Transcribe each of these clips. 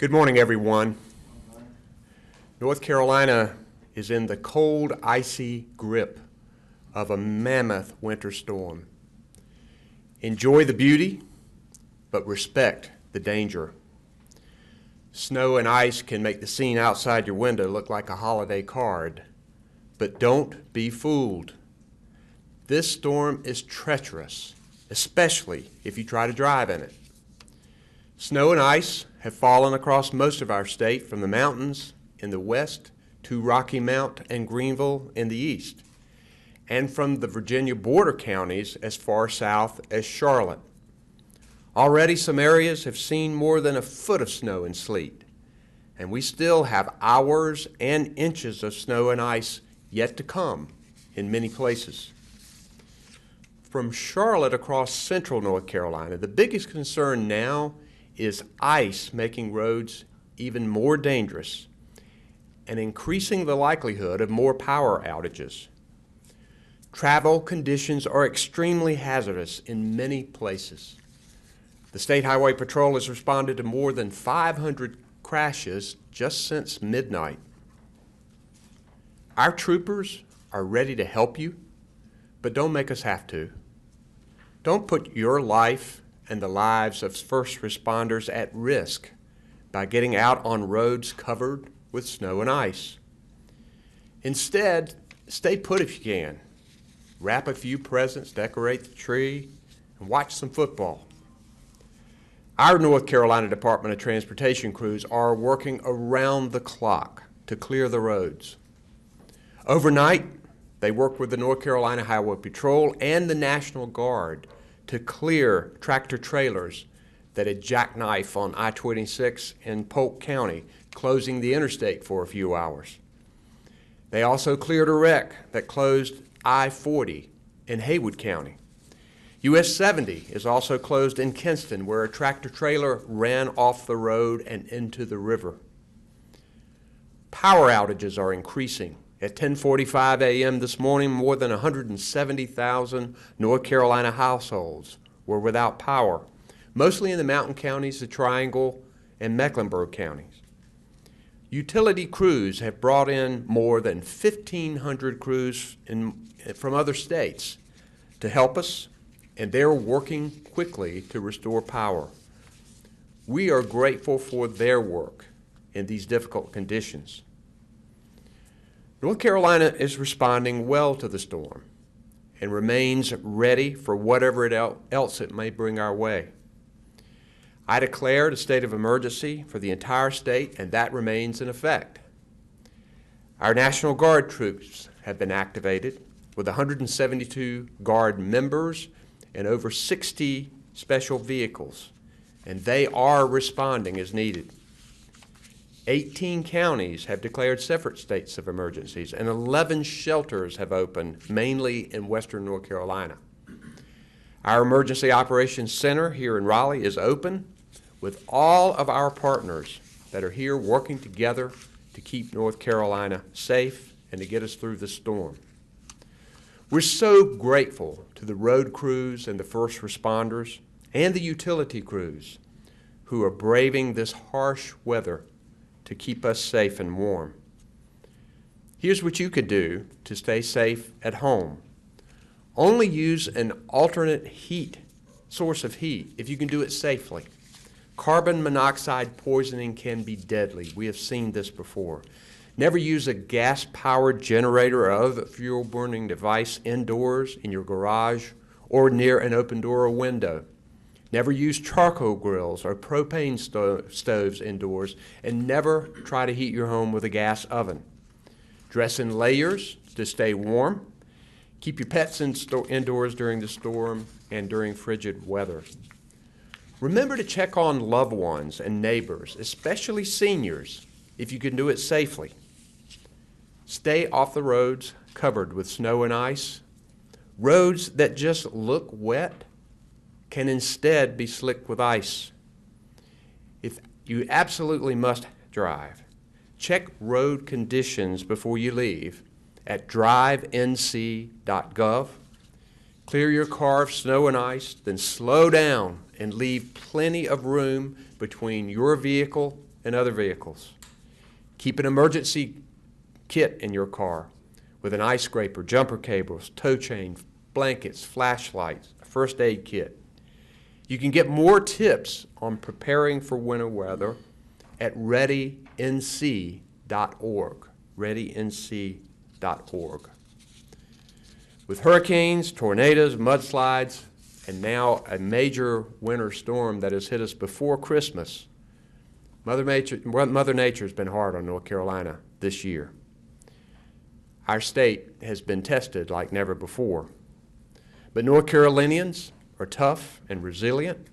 Good morning, everyone. North Carolina is in the cold, icy grip of a mammoth winter storm. Enjoy the beauty, but respect the danger. Snow and ice can make the scene outside your window look like a holiday card, but don't be fooled. This storm is treacherous, especially if you try to drive in it. Snow and ice have fallen across most of our state from the mountains in the west to Rocky Mount and Greenville in the east, and from the Virginia border counties as far south as Charlotte. Already some areas have seen more than a foot of snow and sleet, and we still have hours and inches of snow and ice yet to come in many places. From Charlotte across central North Carolina, the biggest concern now is ice making roads even more dangerous and increasing the likelihood of more power outages. Travel conditions are extremely hazardous in many places. The State Highway Patrol has responded to more than 500 crashes just since midnight. Our troopers are ready to help you, but don't make us have to. Don't put your life and the lives of first responders at risk by getting out on roads covered with snow and ice. Instead, stay put if you can. Wrap a few presents, decorate the tree, and watch some football. Our North Carolina Department of Transportation crews are working around the clock to clear the roads. Overnight, they worked with the North Carolina Highway Patrol and the National Guard to clear tractor trailers that had jackknife on I-26 in Polk County, closing the interstate for a few hours. They also cleared a wreck that closed I-40 in Haywood County. US 70 is also closed in Kinston, where a tractor trailer ran off the road and into the river. Power outages are increasing. At 10:45 a.m. this morning, more than 170,000 North Carolina households were without power, mostly in the mountain counties, the Triangle, and Mecklenburg counties. Utility crews have brought in more than 1,500 crews from other states to help us, and they're working quickly to restore power. We are grateful for their work in these difficult conditions. North Carolina is responding well to the storm and remains ready for whatever else it may bring our way. I declared a state of emergency for the entire state, and that remains in effect. Our National Guard troops have been activated with 172 Guard members and over 60 special vehicles, and they are responding as needed. 18 counties have declared separate states of emergencies, and 11 shelters have opened, mainly in western North Carolina. Our Emergency Operations Center here in Raleigh is open with all of our partners that are here working together to keep North Carolina safe and to get us through the storm. We're so grateful to the road crews and the first responders and the utility crews who are braving this harsh weather to keep us safe and warm. Here's what you could do to stay safe at home. Only use an alternate source of heat if you can do it safely. Carbon monoxide poisoning can be deadly. We have seen this before. Never use a gas-powered generator or other fuel-burning device indoors, in your garage, or near an open door or window. Never use charcoal grills or propane stoves indoors, and never try to heat your home with a gas oven. Dress in layers to stay warm. Keep your pets indoors during the storm and during frigid weather. Remember to check on loved ones and neighbors, especially seniors, if you can do it safely. Stay off the roads covered with snow and ice. Roads that just look wet can instead be slick with ice. If you absolutely must drive, check road conditions before you leave at drivenc.gov. Clear your car of snow and ice, then slow down and leave plenty of room between your vehicle and other vehicles. Keep an emergency kit in your car with an ice scraper, jumper cables, tow chain, blankets, flashlights, a first aid kit. You can get more tips on preparing for winter weather at readync.org, readync.org. With hurricanes, tornadoes, mudslides, and now a major winter storm that has hit us before Christmas, Mother Nature's been hard on North Carolina this year. Our state has been tested like never before. But North Carolinians are tough and resilient.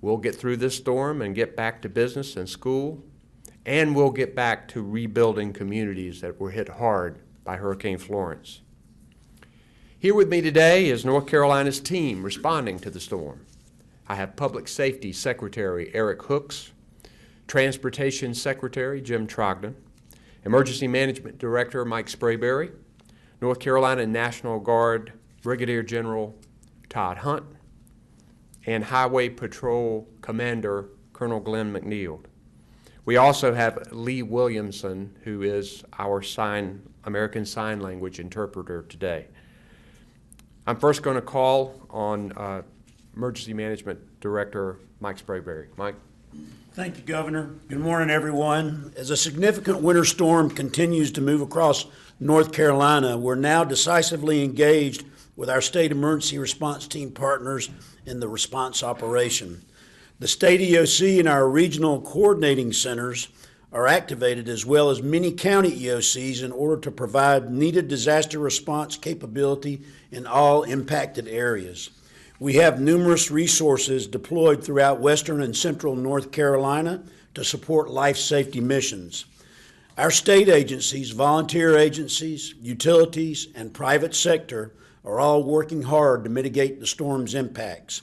We'll get through this storm and get back to business and school, and we'll get back to rebuilding communities that were hit hard by Hurricane Florence. Here with me today is North Carolina's team responding to the storm. I have Public Safety Secretary Eric Hooks, Transportation Secretary Jim Trogdon, Emergency Management Director Mike Sprayberry, North Carolina National Guard Brigadier General Todd Hunt, and Highway Patrol Commander Colonel Glenn McNeil. We also have Lee Williamson, who is our American Sign Language interpreter today. I'm first going to call on Emergency Management Director Mike Sprayberry. Mike. Thank you, Governor. Good morning, everyone. As a significant winter storm continues to move across North Carolina, we're now decisively engaged with our state emergency response team partners in the response operation. The state EOC and our regional coordinating centers are activated, as well as many county EOCs, in order to provide needed disaster response capability in all impacted areas. We have numerous resources deployed throughout western and central North Carolina to support life safety missions. Our state agencies, volunteer agencies, utilities, and private sector are all working hard to mitigate the storm's impacts.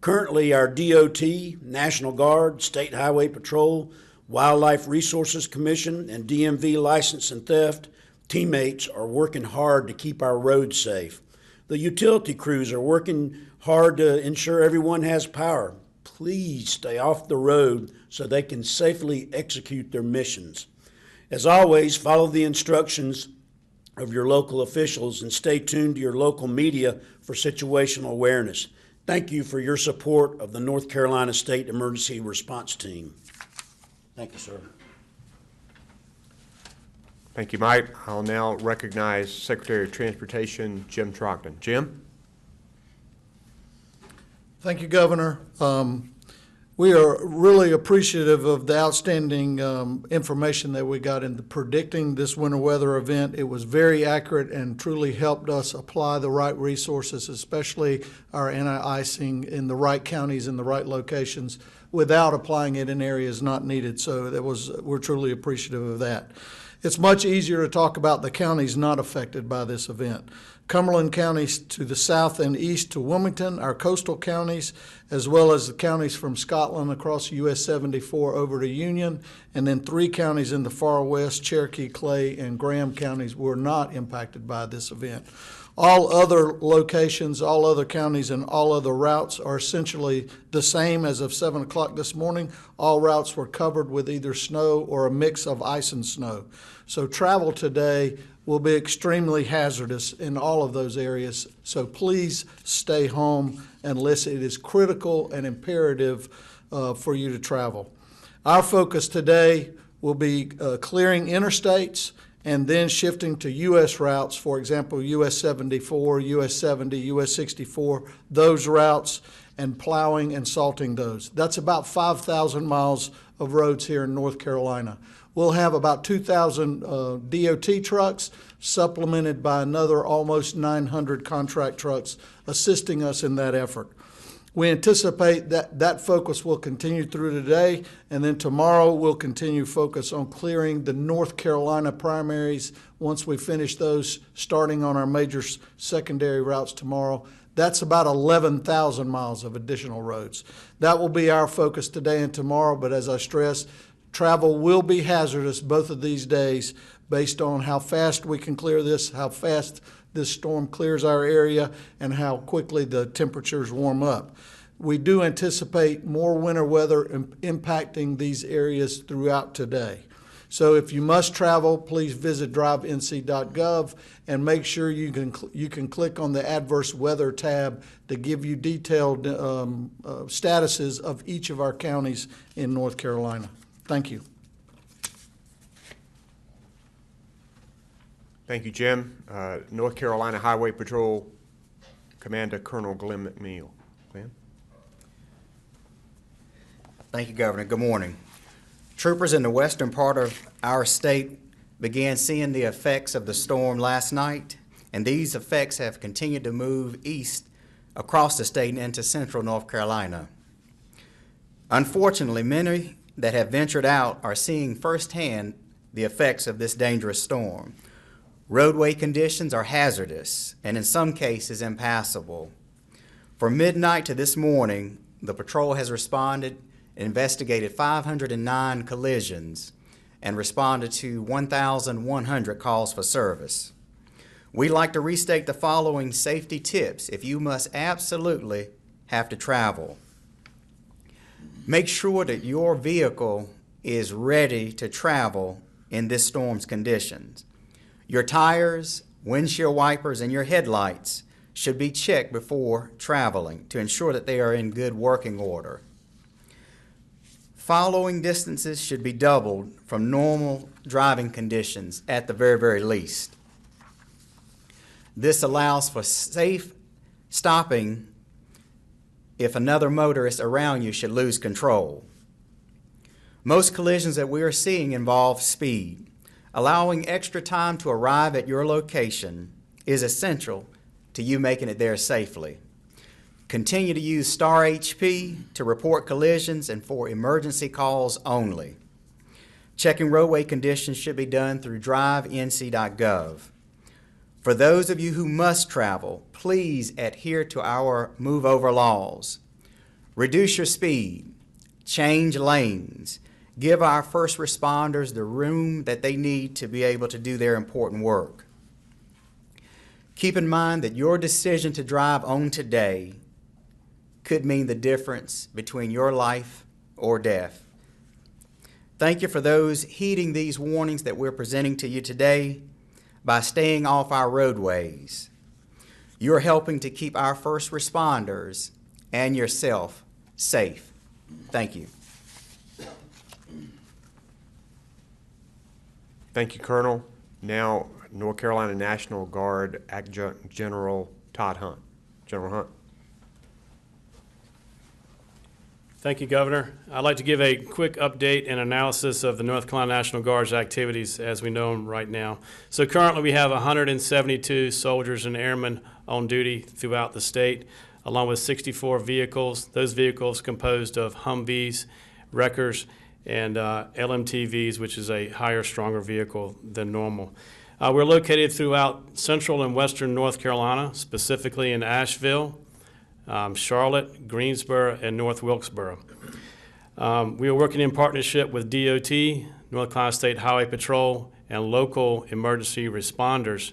Currently, our DOT, National Guard, State Highway Patrol, Wildlife Resources Commission, and DMV License and Theft teammates are working hard to keep our roads safe. The utility crews are working hard to ensure everyone has power. Please stay off the road so they can safely execute their missions. As always, follow the instructions of your local officials and stay tuned to your local media for situational awareness. Thank you for your support of the North Carolina State Emergency Response Team. Thank you, sir. Thank you, Mike. I'll now recognize Secretary of Transportation Jim Trogdon. Jim? Thank you, Governor. We are really appreciative of the outstanding information that we got in predicting this winter weather event. It was very accurate and truly helped us apply the right resources, especially our anti-icing in the right counties and the right locations, without applying it in areas not needed. So we're truly appreciative of that. It's much easier to talk about the counties not affected by this event. Cumberland County to the south and east to Wilmington, our coastal counties, as well as the counties from Scotland across US 74 over to Union, and then 3 counties in the far west, Cherokee, Clay, and Graham counties, were not impacted by this event. All other locations, all other counties, and all other routes are essentially the same as of 7 o'clock this morning. All routes were covered with either snow or a mix of ice and snow. So travel today will be extremely hazardous in all of those areas. So please stay home and listen. It is critical and imperative for you to travel. Our focus today will be clearing interstates and then shifting to U.S. routes, for example, US 74, US 70, US 64, those routes, and plowing and salting those. That's about 5,000 miles of roads here in North Carolina. We'll have about 2,000 DOT trucks, supplemented by another almost 900 contract trucks assisting us in that effort. We anticipate that focus will continue through today, and then tomorrow we'll continue focus on clearing the North Carolina primaries once we finish those, starting on our major secondary routes tomorrow. That's about 11,000 miles of additional roads. That will be our focus today and tomorrow, but as I stressed, travel will be hazardous both of these days based on how fast we can clear this, how fast this storm clears our area, and how quickly the temperatures warm up. we do anticipate more winter weather impacting these areas throughout today. So if you must travel, please visit drivenc.gov and make sure you can click on the adverse weather tab to give you detailed statuses of each of our counties in North Carolina. Thank you. Thank you, Jim. North Carolina Highway Patrol Commander Colonel Glenn McNeil. Glenn? Thank you, Governor. Good morning. Troopers in the western part of our state began seeing the effects of the storm last night, and these effects have continued to move east across the state and into central North Carolina. Unfortunately, many that have ventured out are seeing firsthand the effects of this dangerous storm. Roadway conditions are hazardous and in some cases impassable. From midnight to this morning, the patrol has responded and investigated 509 collisions and responded to 1,100 calls for service. We'd like to restate the following safety tips if you must absolutely have to travel. Make sure that your vehicle is ready to travel in this storm's conditions. Your tires, windshield wipers, and your headlights should be checked before traveling to ensure that they are in good working order. Following distances should be doubled from normal driving conditions at the very, very least. This allows for safe stopping if another motorist around you should lose control. Most collisions that we are seeing involve speed. Allowing extra time to arrive at your location is essential to you making it there safely. Continue to use Star HP to report collisions and for emergency calls only. Checking roadway conditions should be done through drivenc.gov. For those of you who must travel, please adhere to our move over laws. Reduce your speed, change lanes, give our first responders the room that they need to be able to do their important work. Keep in mind that your decision to drive on today could mean the difference between your life or death. Thank you for those heeding these warnings that we're presenting to you today by staying off our roadways. You're helping to keep our first responders and yourself safe. Thank you. Thank you, Colonel. Now, North Carolina National Guard Adjutant General Todd Hunt. General Hunt. Thank you, Governor. I'd like to give a quick update and analysis of the North Carolina National Guard's activities as we know them right now. So currently we have 172 soldiers and airmen on duty throughout the state, along with 64 vehicles. Those vehicles composed of Humvees, Wreckers, and LMTVs, which is a higher, stronger vehicle than normal. We're located throughout central and western North Carolina, specifically in Asheville, Charlotte, Greensboro, and North Wilkesboro. We are working in partnership with DOT, North Carolina State Highway Patrol, and local emergency responders.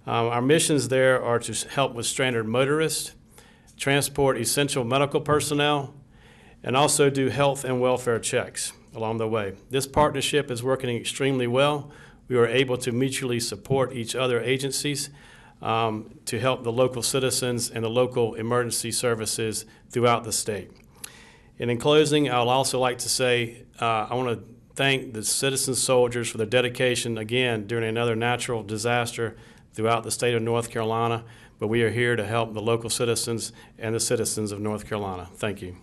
Our missions there are to help with stranded motorists, transport essential medical personnel, and also do health and welfare checks along the way. This partnership is working extremely well. We are able to mutually support each other agencies to help the local citizens and the local emergency services throughout the state. And in closing, I'd also like to say I want to thank the citizen soldiers for their dedication, again, during another natural disaster throughout the state of North Carolina. But we are here to help the local citizens and the citizens of North Carolina. Thank you.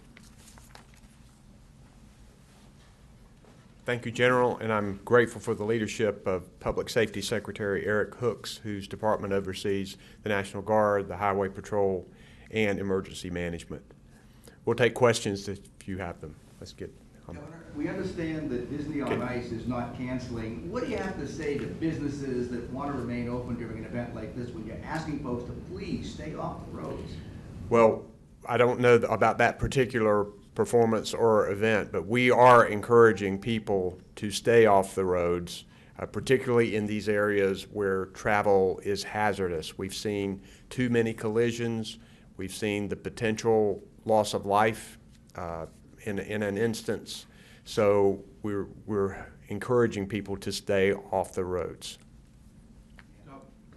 Thank you, General, and I'm grateful for the leadership of Public Safety Secretary Eric Hooks, whose department oversees the National Guard, the Highway Patrol, and emergency management. We'll take questions if you have them. Let's get Governor, we understand that Disney on Ice is not canceling. What do you have to say to businesses that want to remain open during an event like this when you're asking folks to please stay off the roads? Well, I don't know about that particular performance or event, but we are encouraging people to stay off the roads, particularly in these areas where travel is hazardous. We've seen too many collisions. We've seen the potential loss of life in an instance. So we're encouraging people to stay off the roads.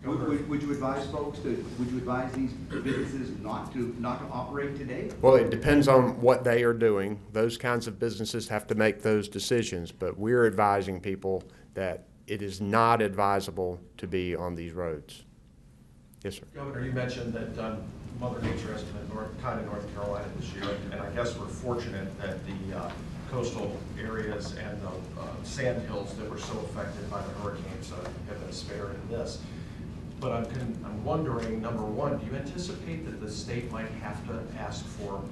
Would you advise folks would you advise these businesses not to operate today? Well, it depends on what they are doing. Those kinds of businesses have to make those decisions, but we're advising people that it is not advisable to be on these roads. Yes, sir. Governor, you mentioned that Mother Nature has been kind to North Carolina this year, and I guess we're fortunate that the coastal areas and the sand hills that were so affected by the hurricanes have been spared in this. But I'm wondering, number one, do you anticipate that the state might have to ask for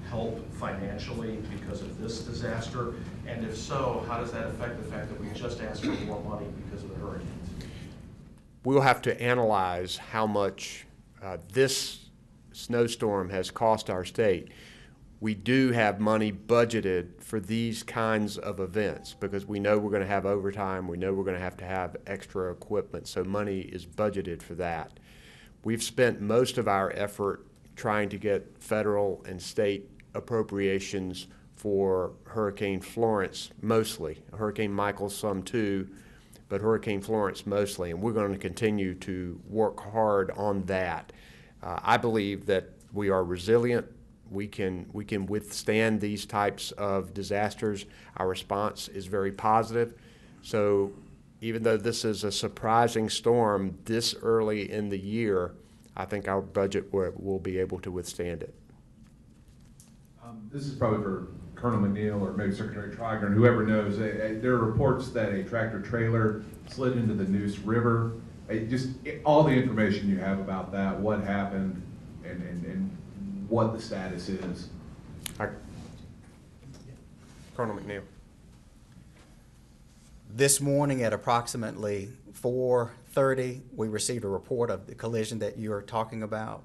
help financially because of this disaster? And if so, how does that affect the fact that we just asked for more money because of the hurricanes? We'll have to analyze how much this snowstorm has cost our state. We do have money budgeted for these kinds of events because we know we're going to have overtime, we know we're going to have extra equipment, so money is budgeted for that. We've spent most of our effort trying to get federal and state appropriations for Hurricane Florence mostly. Hurricane Michael some too, but Hurricane Florence mostly, and we're going to continue to work hard on that. I believe that we are resilient. We can withstand these types of disasters. Our response is very positive. So even though this is a surprising storm this early in the year, I think our budget will be able to withstand it. This is probably for Colonel McNeil or maybe Secretary Trigern, whoever knows. There are reports that a tractor trailer slid into the Neuse River. All the information you have about that, what happened, and what the status is. Colonel McNeil. This morning at approximately 4:30, we received a report of the collision that you're talking about.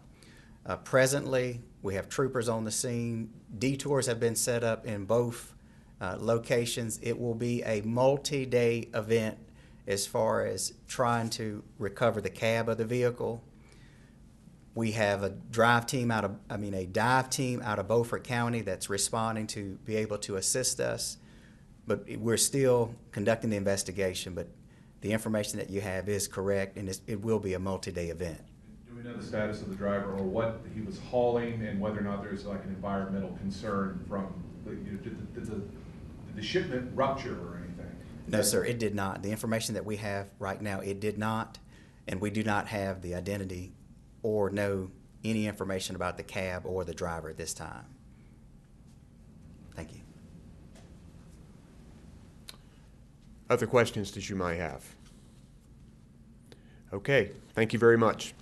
Presently, we have troopers on the scene. Detours have been set up in both locations. It will be a multi-day event as far as trying to recover the cab of the vehicle. We have a dive team out of Beaufort County that's responding to be able to assist us. But we're still conducting the investigation, but the information that you have is correct, and it will be a multi-day event. Do we know the status of the driver or what he was hauling and whether or not there's like an environmental concern from, did the shipment rupture or anything? No, sir, it did not. The information that we have right now, it did not, and we do not have the identity or know any information about the cab or the driver at this time. Thank you. Other questions that you might have? Okay, thank you very much.